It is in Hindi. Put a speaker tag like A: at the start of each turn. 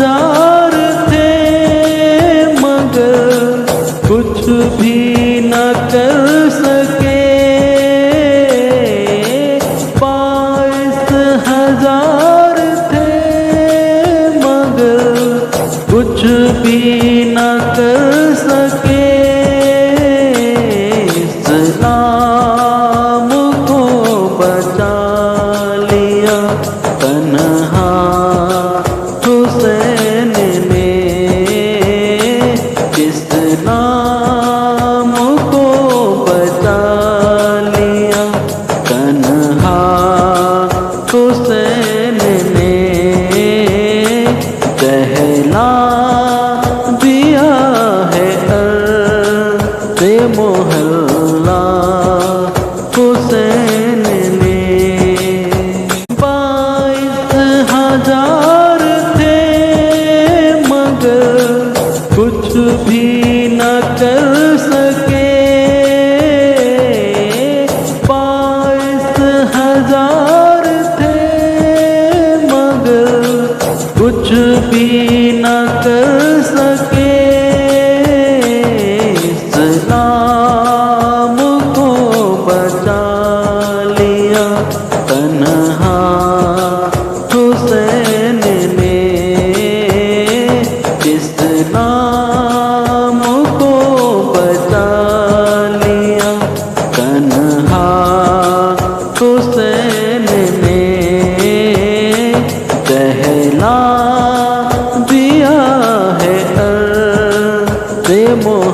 A: हजार थे मगर कुछ भी न कर सके। 22,000 थे मगर कुछ भी न कर सके। इस्लाम को बचा लिया तन्हा हुसैन ने। इस्लाम को बचा लिया तन्हा हुसैन ने। कहला दिया है अर्ज़ मोहल्ला हुसैन ने। 22,000 थे मगर कुछ भी न कर सके। 22,000 थे मगर कुछ भी न कर सके। इस्लाम को बचा लिया तन्हा हुसैन ने। इस्लाम को बचा लिया तन्हा हुसैन ने। कहला दिया है अर्ज़ मोहल्ला